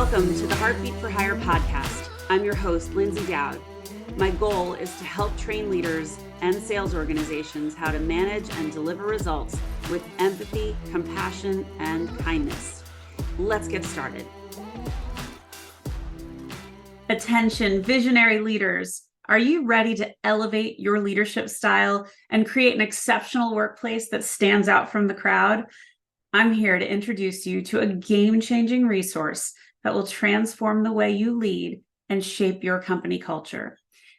Welcome to the Heartbeat for Hire podcast. I'm your host, Lyndsay Dowd. My goal is to help train leaders and sales organizations how to manage and deliver results with empathy, compassion, and kindness. Let's get started. Attention, visionary leaders. Are you ready to elevate your leadership style and create an exceptional workplace that stands out from the crowd? I'm here to introduce you to a game-changing resource that will transform the way you lead and shape your company culture.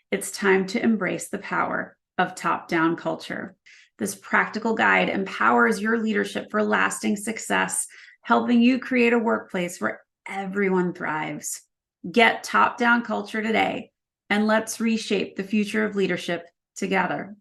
It's time to embrace the power of top-down culture. This practical guide empowers your leadership for lasting success, helping you create a workplace where everyone thrives. Get top-down culture today, and let's reshape the future of leadership together.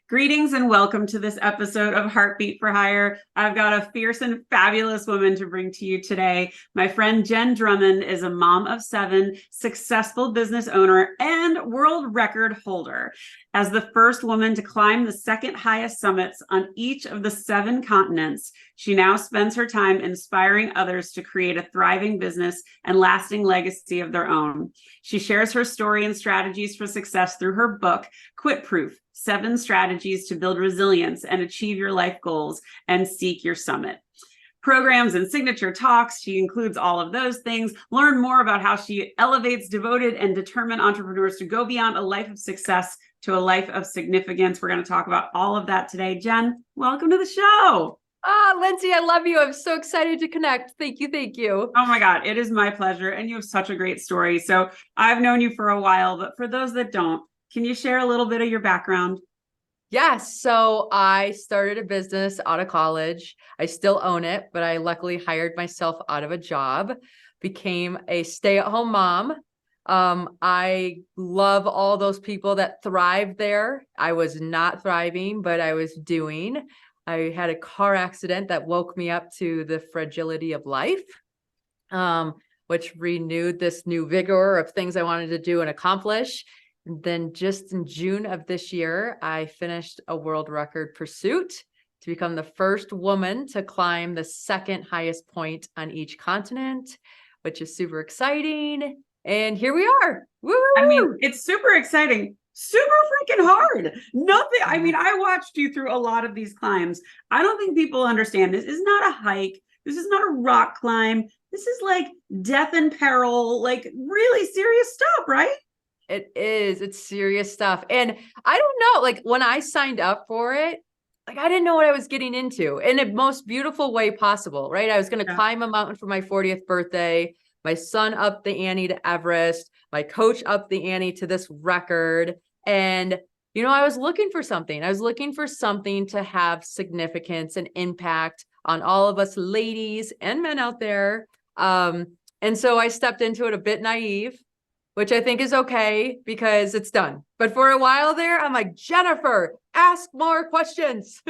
Greetings and welcome to this episode of Heartbeat for Hire. I've got a fierce and fabulous woman to bring to you today. My friend Jenn Drummond is a mom of 7, successful business owner, and world record holder. As the first woman to climb the second highest summits on each of the 7 continents, she now spends her time inspiring others to create a thriving business and lasting legacy of their own. She shares her story and strategies for success through her book, Quit Proof: 7 Strategies to Build Resilience and Achieve Your Life Goals and Seek Your Summit. Programs and signature talks, she includes all of those things. Learn more about how she elevates devoted and determined entrepreneurs to go beyond a life of success to a life of significance. We're going to talk about all of that today. Jenn, welcome to the show. Lyndsay, I love you. I'm so excited to connect. Thank you. Thank you. Oh my God, it is my pleasure. And you have such a great story. So I've known you for a while, but for those that don't, can you share a little bit of your background? Yes. So I started a business out of college. I still own it, but I luckily hired myself out of a job, became a stay-at-home mom. I love all those people that thrive there. I was not thriving, but I was doing. I had a car accident that woke me up to the fragility of life, which renewed this new vigor of things I wanted to do and accomplish. Then just in June of this year, I finished a world record pursuit to become the first woman to climb the second highest point on each continent, which is super exciting. And here we are. Woo! I mean, it's super exciting, super freaking hard. Nothing. I mean, I watched you through a lot of these climbs. I don't think people understand this is not a hike. This is not a rock climb. This is like death and peril, like really serious stuff, right? It is. It's serious stuff. And I don't know, like when I signed up for it, like I didn't know what I was getting into in the most beautiful way possible, right? I was going to climb a mountain for my 40th birthday. My son upped the ante to Everest. My coach upped the ante to this record. And, you know, I was looking for something. I was looking for something to have significance and impact on all of us ladies and men out there. And so I stepped into it a bit naive, which I think is okay because it's done. But for a while there, I'm like, Jennifer, ask more questions.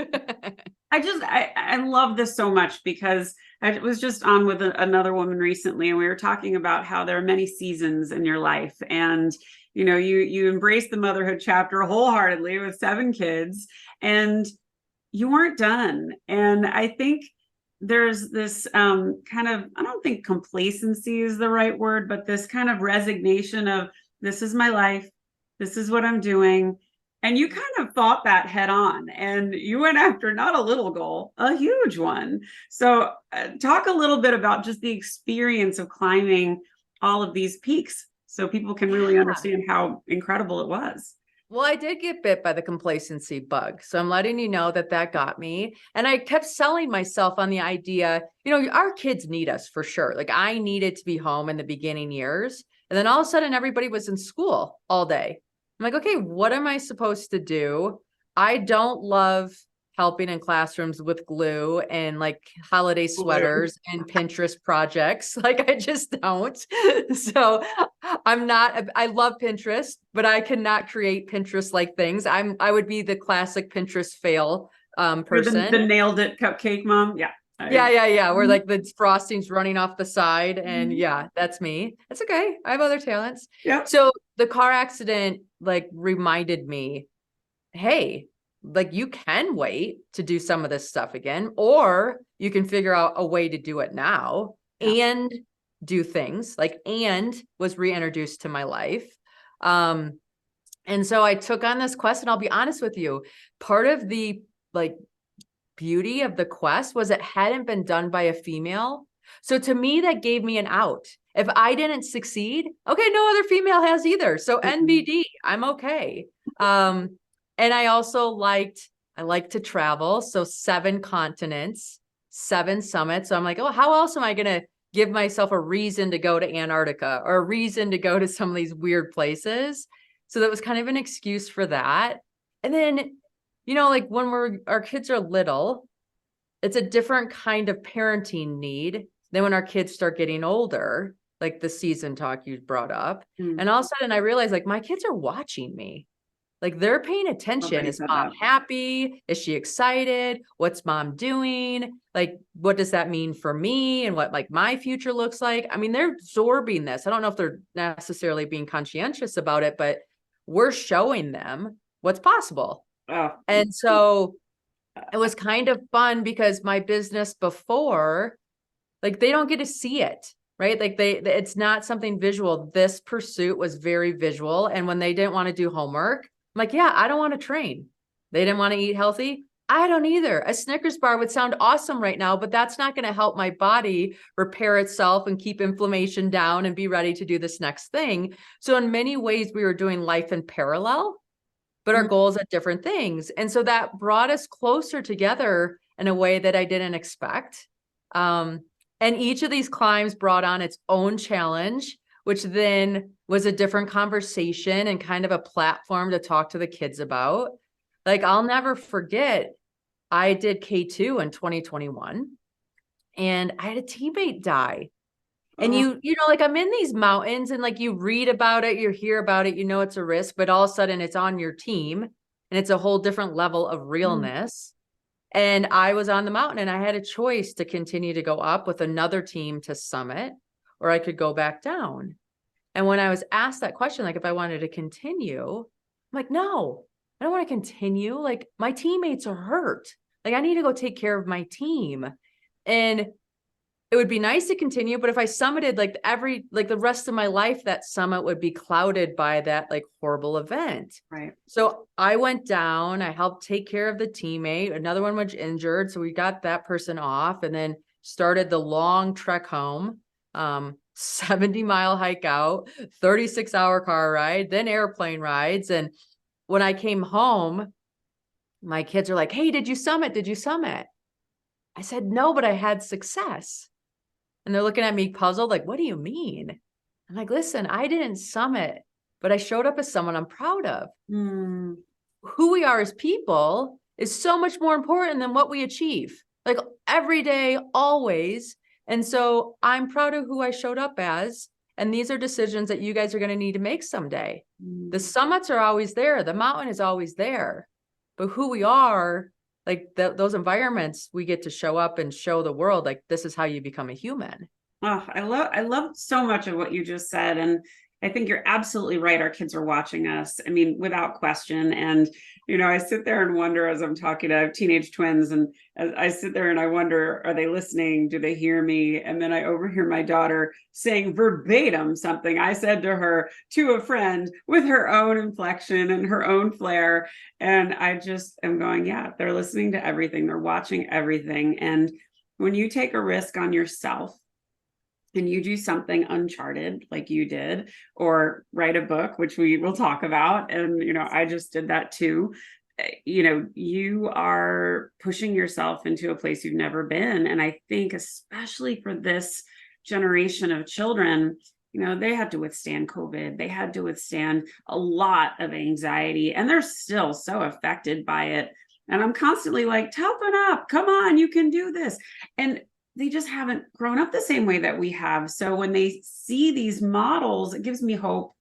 I love this so much because I was just on with another woman recently, and we were talking about how there are many seasons in your life. And, you know, you embraced the motherhood chapter wholeheartedly with 7 kids, and you weren't done. And I think there's this kind of, I don't think complacency is the right word, but this kind of resignation of, this is my life, this is what I'm doing. And you kind of fought that head on, and you went after not a little goal, a huge one. So talk a little bit about just the experience of climbing all of these peaks so people can really understand how incredible it was. Well, I did get bit by the complacency bug. So I'm letting you know that got me. And I kept selling myself on the idea, you know, our kids need us for sure. Like I needed to be home in the beginning years. And then all of a sudden everybody was in school all day. I'm like, okay, what am I supposed to do? I don't love helping in classrooms with glue and like holiday sweaters and Pinterest projects. Like I just don't. So I love Pinterest, but I cannot create Pinterest like things. I would be the classic Pinterest fail person. The nailed it cupcake mom. Yeah. Yeah. Where like the frosting's running off the side. And yeah, that's me. That's okay. I have other talents. Yeah. So the car accident like reminded me, hey, like you can wait to do some of this stuff again, or you can figure out a way to do it now and do things, like, and was reintroduced to my life. And so I took on this quest, and I'll be honest with you, part of the like beauty of the quest was it hadn't been done by a female. So to me, that gave me an out. If I didn't succeed, okay, no other female has either. So NBD, I'm okay. And I also I like to travel. So 7 continents, 7 summits. So I'm like, oh, how else am I going to give myself a reason to go to Antarctica or a reason to go to some of these weird places? So that was kind of an excuse for that. And then, you know, like when our kids are little, it's a different kind of parenting need than when our kids start getting older, like the season talk you brought up. And all of a sudden I realized, like, my kids are watching me. Like, they're paying attention. Is mom happy? Is she excited? What's mom doing? Like, what does that mean for me and what like my future looks like? I mean, they're absorbing this. I don't know if they're necessarily being conscientious about it, but we're showing them what's possible. Oh. And so it was kind of fun because my business before, like, they don't get to see it, right? Like it's not something visual. This pursuit was very visual. And when they didn't want to do homework, I'm like, yeah, I don't want to train. They didn't want to eat healthy. I don't either. A Snickers bar would sound awesome right now, but that's not going to help my body repair itself and keep inflammation down and be ready to do this next thing. So in many ways, we were doing life in parallel, but our goals at different things. And so that brought us closer together in a way that I didn't expect. And each of these climbs brought on its own challenge, which then was a different conversation and kind of a platform to talk to the kids about. Like, I'll never forget, I did K2 in 2021 and I had a teammate die. And you know, like, I'm in these mountains and like you read about it, you hear about it, you know, it's a risk, but all of a sudden it's on your team and it's a whole different level of realness. And I was on the mountain and I had a choice to continue to go up with another team to summit, or I could go back down. And when I was asked that question, like if I wanted to continue, I'm like, no, I don't want to continue. Like, my teammates are hurt. Like, I need to go take care of my team. And it would be nice to continue, but if I summited, like the rest of my life, that summit would be clouded by that like horrible event. Right. So I went down, I helped take care of the teammate. Another one was injured. So we got that person off and then started the long trek home, 70-mile hike out, 36-hour car ride, then airplane rides. And when I came home, my kids are like, hey, did you summit? Did you summit? I said, no, but I had success. And they're looking at me puzzled, like, what do you mean? I'm like, listen, I didn't summit, but I showed up as someone I'm proud of. Who we are as people is so much more important than what we achieve, like every day, always. And so I'm proud of who I showed up as. And these are decisions that you guys are going to need to make someday. The summits are always there. The mountain is always there. But who we are, like those environments, we get to show up and show the world, like, this is how you become a human. Oh, I love so much of what you just said. And I think you're absolutely right. Our kids are watching us. I mean, without question. And, you know, I sit there and wonder as I'm talking to teenage twins, and as I sit there and I wonder, are they listening? Do they hear me? And then I overhear my daughter saying verbatim something I said to her, to a friend, with her own inflection and her own flair. And I just am going, yeah, they're listening to everything. They're watching everything. And when you take a risk on yourself, and you do something uncharted like you did, or write a book, which we will talk about. And, you know, I just did that too. You know, you are pushing yourself into a place you've never been. And I think especially for this generation of children, you know, they had to withstand COVID. They had to withstand a lot of anxiety, and they're still so affected by it. And I'm constantly like, toughen up, come on, you can do this. And they just haven't grown up the same way that we have. So when they see these models, it gives me hope.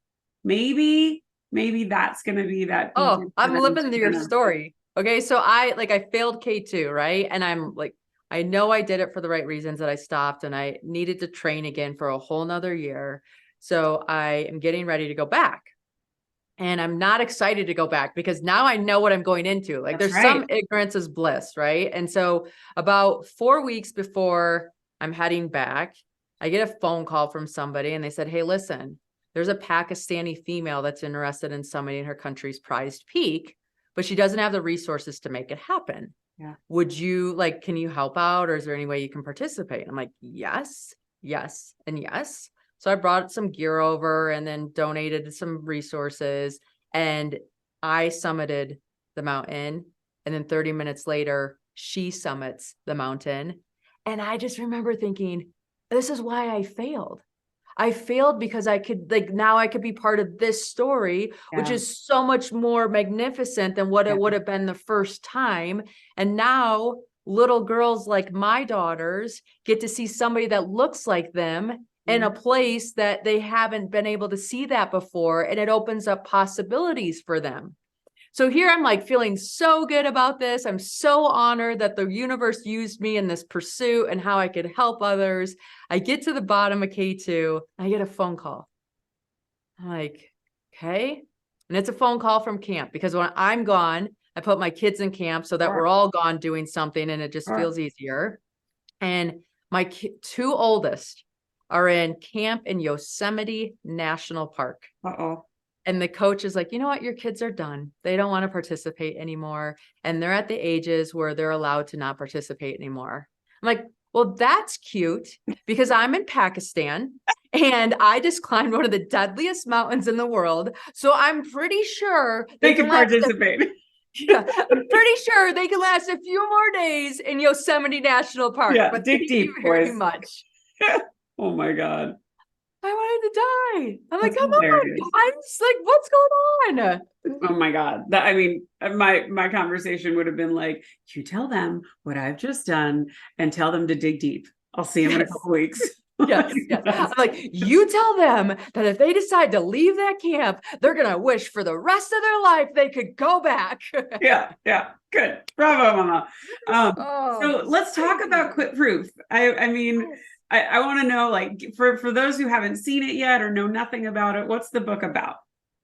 Maybe that's going to be that. Oh, I'm living your story. Okay. So I failed K2, right? And I'm like, I know I did it for the right reasons, that I stopped and I needed to train again for a whole nother year. So I am getting ready to go back. And I'm not excited to go back because now I know what I'm going into. Like, there's some ignorance is bliss, right? And so about 4 weeks before I'm heading back, I get a phone call from somebody and they said, hey, listen, there's a Pakistani female that's interested in summiting her country's prized peak, but she doesn't have the resources to make it happen. Yeah. Would you like, can you help out, or is there any way you can participate? I'm like, yes, yes, and yes. So I brought some gear over and then donated some resources, and I summited the mountain. And then 30 minutes later, she summits the mountain. And I just remember thinking, this is why I failed. I failed because I could, like, now I could be part of this story, which is so much more magnificent than what it would have been the first time. And now little girls like my daughters get to see somebody that looks like them in a place that they haven't been able to see that before. And it opens up possibilities for them. So here I'm like feeling so good about this. I'm so honored that the universe used me in this pursuit and how I could help others. I get to the bottom of K2, I get a phone call. I'm like, okay. And it's a phone call from camp, because when I'm gone, I put my kids in camp so that we're all gone doing something, and it just feels easier. And my two oldest are in camp in Yosemite National Park. And the coach is like, you know what? Your kids are done. They don't want to participate anymore. And they're at the ages where they're allowed to not participate anymore. I'm like, well, that's cute, because I'm in Pakistan and I just climbed one of the deadliest mountains in the world. So I'm pretty sure they can participate. Yeah, I'm pretty sure they can last a few more days in Yosemite National Park. Yeah, but dig deep, very much. Oh my God. I wanted to die. I'm like, That's come hilarious. on. I'm just like, what's going on? Oh my God. I mean, my conversation would have been like, you tell them what I've just done and tell them to dig deep. I'll see them in a couple weeks. Yes. I'm like, you tell them that if they decide to leave that camp, they're going to wish for the rest of their life they could go back. Yeah. Good. Bravo, Mama. So let's talk about Quit Proof. I mean, I want to know, like, for those who haven't seen it yet or know nothing about it, what's the book about?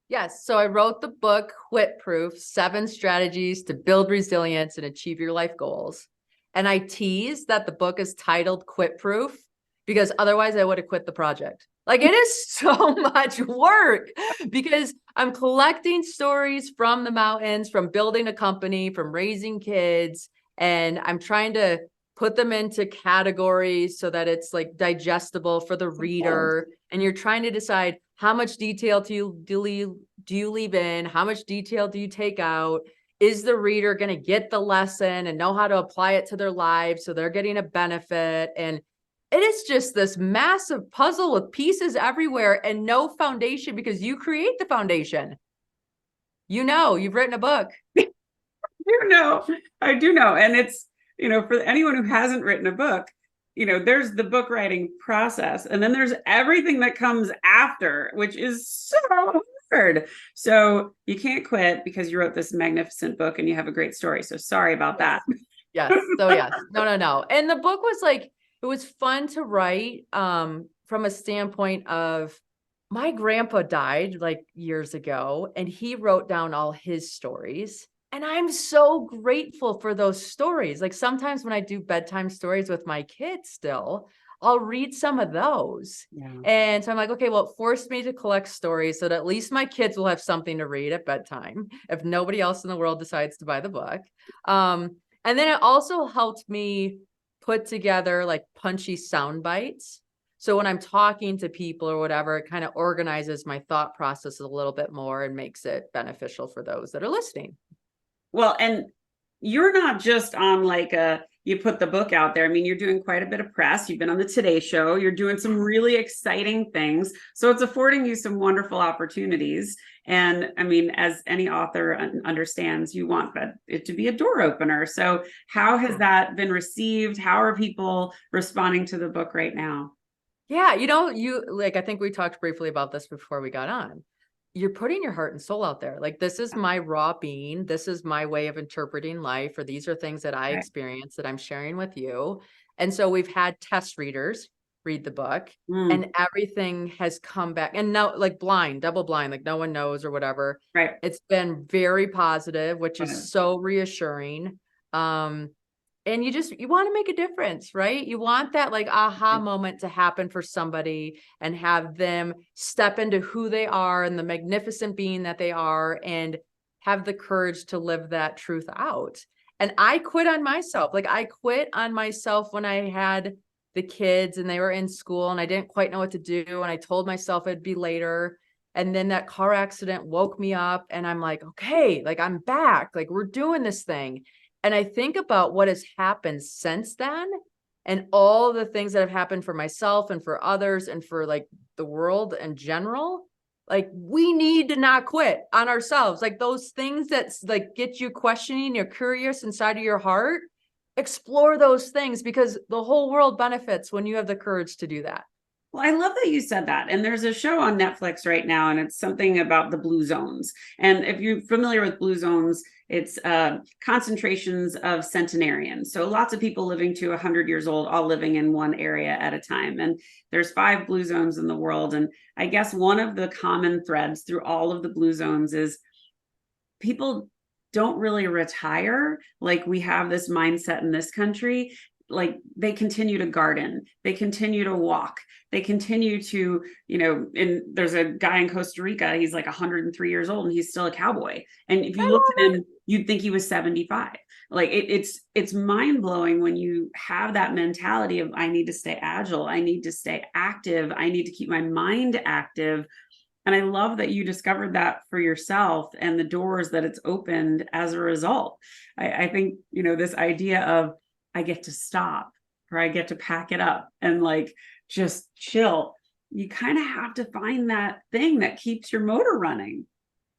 Yes. So I wrote the book, Quit Proof: 7 Strategies to Build Resilience and Achieve Your Life Goals. And I teased that the book is titled Quit Proof because otherwise I would have quit the project. Like, it is so much work, because I'm collecting stories from the mountains, from building a company, from raising kids, and I'm trying to put them into categories so that it's like digestible for the reader. And you're trying to decide how much detail do you leave in? How much detail do you take out? Is the reader going to get the lesson and know how to apply it to their lives so they're getting a benefit? And it is just this massive puzzle with pieces everywhere and no foundation, because you create the foundation. You know, you've written a book. I do know. And it's, for anyone who hasn't written a book, there's the book writing process, and then there's everything that comes after, which is so hard. So you can't quit because you wrote this magnificent book and you have a great story. So sorry about that. Yes. So yes, no. And the book was like, it was fun to write from a standpoint of, my grandpa died like years ago, and he wrote down all his stories. And I'm so grateful for those stories. Like, sometimes when I do bedtime stories with my kids still, I'll read some of those. Yeah. And so I'm like, okay, well, it forced me to collect stories so that at least my kids will have something to read at bedtime if nobody else in the world decides to buy the book. And then it also helped me put together like punchy sound bites. So when I'm talking to people or whatever, it kind of organizes my thought process a little bit more and makes it beneficial for those that are listening. Well, and you're not just on you put the book out there. I mean, you're doing quite a bit of press. You've been on the Today Show. You're doing some really exciting things. So it's affording you some wonderful opportunities. And I mean, as any author understands, you want it to be a door opener. So how has that been received? How are people responding to the book right now? Yeah, I think we talked briefly about this before we got on. You're putting your heart and soul out there. Like, this is my raw being. This is my way of interpreting life, or these are things that I experienced that I'm sharing with you. And so we've had test readers read the book, and everything has come back. And now, like, double blind, like no one knows or whatever. Right. It's been very positive, which is so reassuring. And you want to make a difference, right? You want that like aha moment to happen for somebody and have them step into who they are and the magnificent being that they are and have the courage to live that truth out. And I quit on myself. Like I quit on myself when I had the kids and they were in school and I didn't quite know what to do. And I told myself it'd be later. And then that car accident woke me up and I'm like, okay, like I'm back, like we're doing this thing. And I think about what has happened since then and all the things that have happened for myself and for others and for like the world in general. Like we need to not quit on ourselves. Like those things that like get you questioning, you're curious inside of your heart, explore those things because the whole world benefits when you have the courage to do that. Well, I love that you said that. And there's a show on Netflix right now, and it's something about the blue zones. And if you're familiar with blue zones, it's concentrations of centenarians. So lots of people living to 100 years old, all living in one area at a time. And there's 5 blue zones in the world. And I guess one of the common threads through all of the blue zones is people don't really retire like we have this mindset in this country. Like they continue to garden, they continue to walk, they continue to, and there's a guy in Costa Rica, he's like 103 years old and he's still a cowboy. And if you looked at him, you'd think he was 75. Like it's mind-blowing when you have that mentality of I need to stay agile, I need to stay active, I need to keep my mind active. And I love that you discovered that for yourself and the doors that it's opened as a result. I think, this idea of I get to stop or I get to pack it up and like just chill. You kind of have to find that thing that keeps your motor running.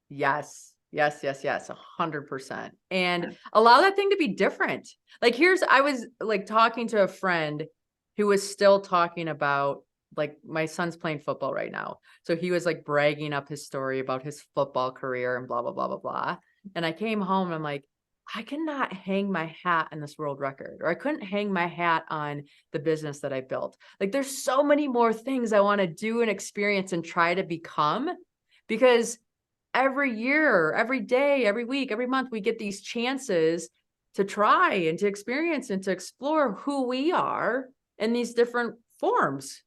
Yes. Yes, 100%. And allow that thing to be different. Like I was like talking to a friend who was still talking about like my son's playing football right now. So he was like bragging up his story about his football career and blah, blah, blah, blah, blah. And I came home and I'm like, I cannot hang my hat on this world record, or I couldn't hang my hat on the business that I built. Like there's so many more things I want to do and experience and try to become, because every year, every day, every week, every month, we get these chances to try and to experience and to explore who we are in these different forms.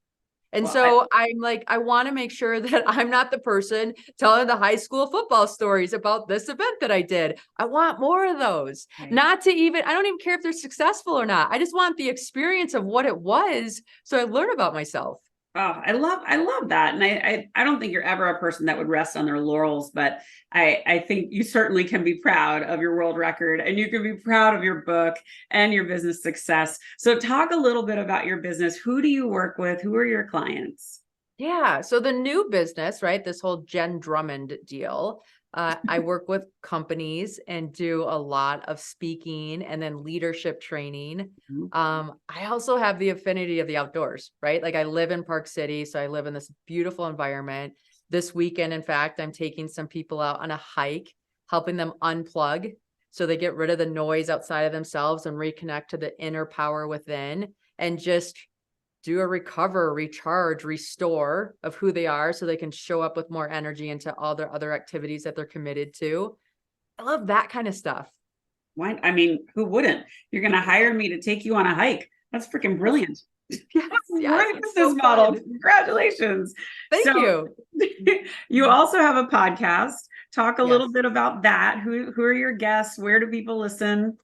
And so I'm like, I want to make sure that I'm not the person telling the high school football stories about this event that I did. I want more of those. Right. I don't even care if they're successful or not. I just want the experience of what it was. So I learn about myself. Oh, I love that. And I don't think you're ever a person that would rest on their laurels, but I think you certainly can be proud of your world record and you can be proud of your book and your business success. So talk a little bit about your business. Who do you work with? Who are your clients? Yeah. So the new business, right? This whole Jenn Drummond deal. I work with companies and do a lot of speaking and then leadership training. I also have the affinity of the outdoors, right? Like I live in Park City, so I live in this beautiful environment. This weekend, in fact, I'm taking some people out on a hike, helping them unplug so they get rid of the noise outside of themselves and reconnect to the inner power within and just do a recover, recharge, restore of who they are so they can show up with more energy into all their other activities that they're committed to. I love that kind of stuff. Why? I mean, who wouldn't? You're going to hire me to take you on a hike. That's freaking brilliant. Yes, great business model. Congratulations. Thank you. You also have a podcast. Talk a little bit about that. Who are your guests? Where do people listen?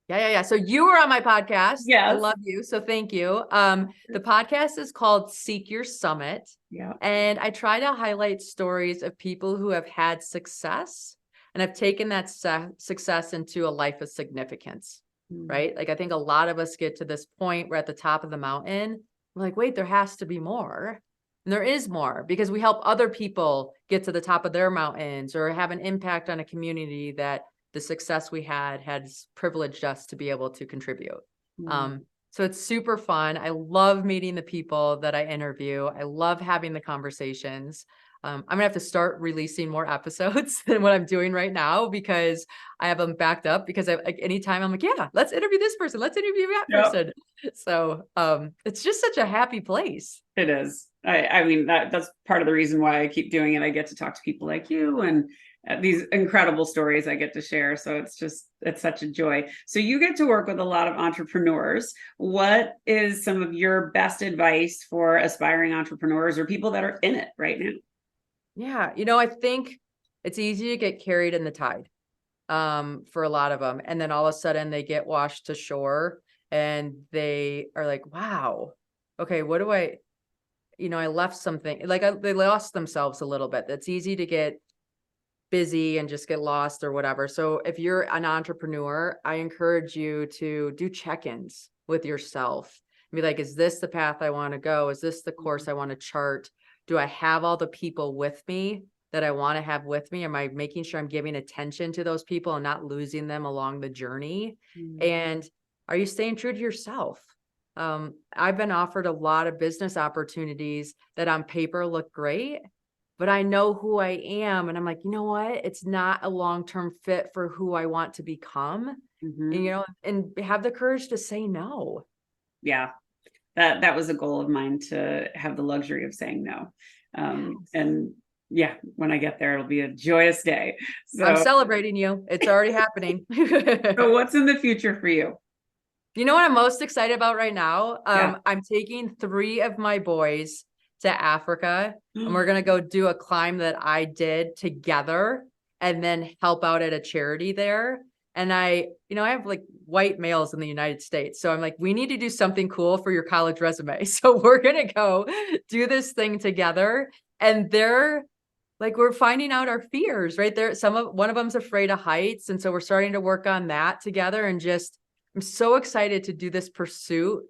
Yeah. So you were on my podcast. Yes. I love you. So thank you. The podcast is called Seek Your Summit. Yeah. And I try to highlight stories of people who have had success and have taken that success into a life of significance, right? Like I think a lot of us get to this point, we're at the top of the mountain. We're like, wait, there has to be more. And there is more because we help other people get to the top of their mountains or have an impact on a community that the success we has privileged us to be able to contribute. So it's super fun. I love meeting the people that I interview. I love having the conversations. I'm gonna have to start releasing more episodes than what I'm doing right now because I have them backed up because anytime I'm like, yeah, let's interview this person. Let's interview that person. So it's just such a happy place. It is. I mean, that's part of the reason why I keep doing it. I get to talk to people like you and these incredible stories I get to share. So it's such a joy. So you get to work with a lot of entrepreneurs. What is some of your best advice for aspiring entrepreneurs or people that are in it right now? Yeah. I think it's easy to get carried in the tide for a lot of them. And then all of a sudden they get washed to shore and they are like, wow, okay, what do I left something like they lost themselves a little bit. It's easy to get busy and just get lost or whatever. So if you're an entrepreneur, I encourage you to do check-ins with yourself. Be like, is this the path I want to go? Is this the course I want to chart? Do I have all the people with me that I want to have with me? Am I making sure I'm giving attention to those people and not losing them along the journey? And are you staying true to yourself? I've been offered a lot of business opportunities that on paper look great, but I know who I am. And I'm like, you know what? It's not a long-term fit for who I want to become. And, and have the courage to say no. Yeah. That was a goal of mine, to have the luxury of saying no. And yeah, when I get there, it'll be a joyous day. So I'm celebrating you. It's already happening. So what's in the future for you? You know what I'm most excited about right now? Yeah. I'm taking 3 of my boys to Africa, and we're going to go do a climb that I did together and then help out at a charity there. And I have like white males in the United States. So I'm like, we need to do something cool for your college resume. So we're going to go do this thing together. And they're like, we're finding out our fears, right there. One of them's afraid of heights. And so we're starting to work on that together. And I'm so excited to do this pursuit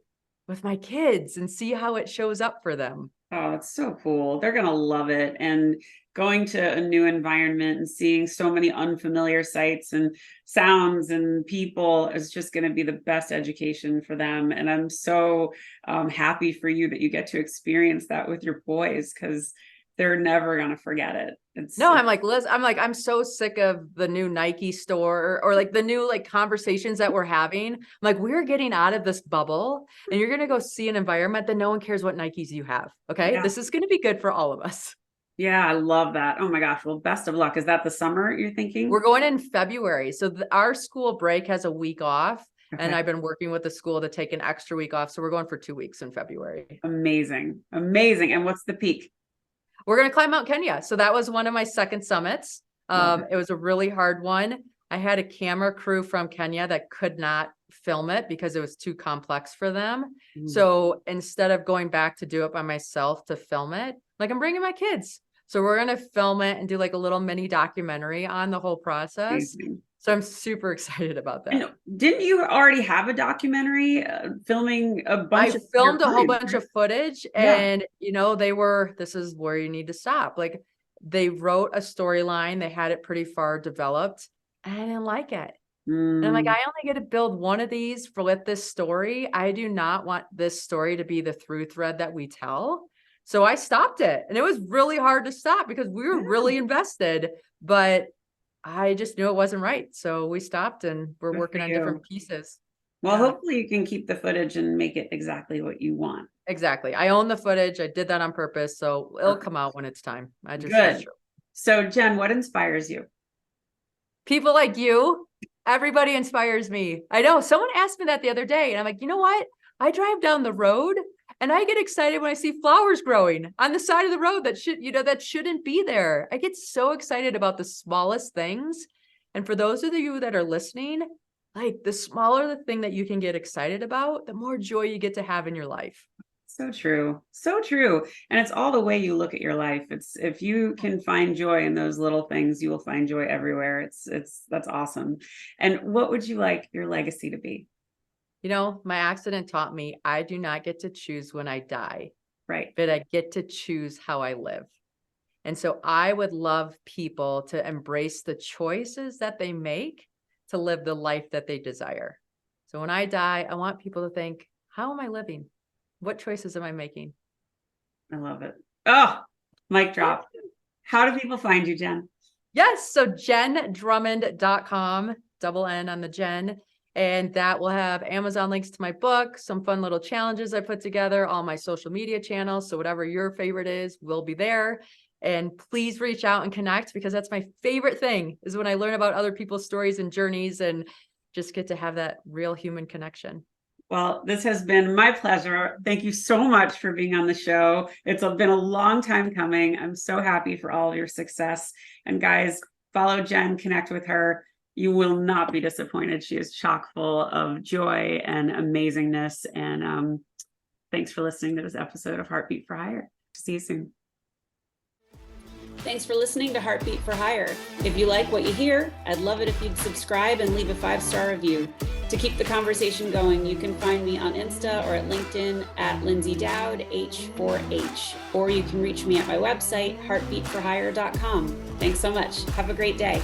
with my kids and see how it shows up for them. Oh, it's so cool. They're going to love it. And going to a new environment and seeing so many unfamiliar sights and sounds and people is just going to be the best education for them. And I'm so happy for you that you get to experience that with your boys, because they're never going to forget it. I'm like, Liz, I'm so sick of the new Nike store or like the new like conversations that we're having. I'm like, we're getting out of this bubble and you're going to go see an environment that no one cares what Nikes you have. Okay. Yeah. This is going to be good for all of us. Yeah, I love that. Oh my gosh. Well, best of luck. Is that the summer you're thinking? We're going in February. So our school break has a week off. Okay. And I've been working with the school to take an extra week off. So we're going for 2 weeks in February. Amazing. Amazing. And what's the peak? We're going to climb Mount Kenya. So that was one of my second summits. It was a really hard one. I had a camera crew from Kenya that could not film it because it was too complex for them. So instead of going back to do it by myself to film it, like I'm bringing my kids. So we're going to film it and do like a little mini documentary on the whole process. Amazing. So I'm super excited about that. And didn't you already have a documentary filming a bunch I filmed a whole bunch of footage and, this is where you need to stop. Like they wrote a storyline. They had it pretty far developed and I didn't like it. And I'm like, I only get to build one of these with this story. I do not want this story to be the through thread that we tell. So I stopped it and it was really hard to stop because we were really invested, but I just knew it wasn't right. So we stopped and we're working on different pieces. Well, hopefully you can keep the footage and make it exactly what you want. Exactly. I own the footage. I did that on purpose. So it'll come out when it's time. Good. So Jen, what inspires you? People like you. Everybody inspires me. I know someone asked me that the other day and I'm like, you know what? I drive down the road and I get excited when I see flowers growing on the side of the road that shouldn't be there. I get so excited about the smallest things. And for those of you that are listening, like the smaller the thing that you can get excited about, the more joy you get to have in your life. So true. So true. And it's all the way you look at your life. It's if you can find joy in those little things, you will find joy everywhere. That's awesome. And what would you like your legacy to be? My accident taught me I do not get to choose when I die. Right. But I get to choose how I live. And so I would love people to embrace the choices that they make to live the life that they desire. So when I die, I want people to think, how am I living? What choices am I making? I love it. Oh, mic drop. How do people find you, Jen? Yes. So jenndrummond.com, double N on the Jen. And that will have Amazon links to my book, some fun little challenges I put together, all my social media channels. So whatever your favorite is will be there. And please reach out and connect, because that's my favorite thing, is when I learn about other people's stories and journeys and just get to have that real human connection. Well, this has been my pleasure. Thank you so much for being on the show. It's been a long time coming. I'm so happy for all of your success. And guys, follow Jenn, connect with her. You will not be disappointed. She is chock full of joy and amazingness. And thanks for listening to this episode of Heartbeat for Hire. See you soon. Thanks for listening to Heartbeat for Hire. If you like what you hear, I'd love it if you'd subscribe and leave a 5-star review. To keep the conversation going, you can find me on Insta or at LinkedIn at Lyndsay Dowd, H4H, or you can reach me at my website, heartbeatforhire.com. Thanks so much. Have a great day.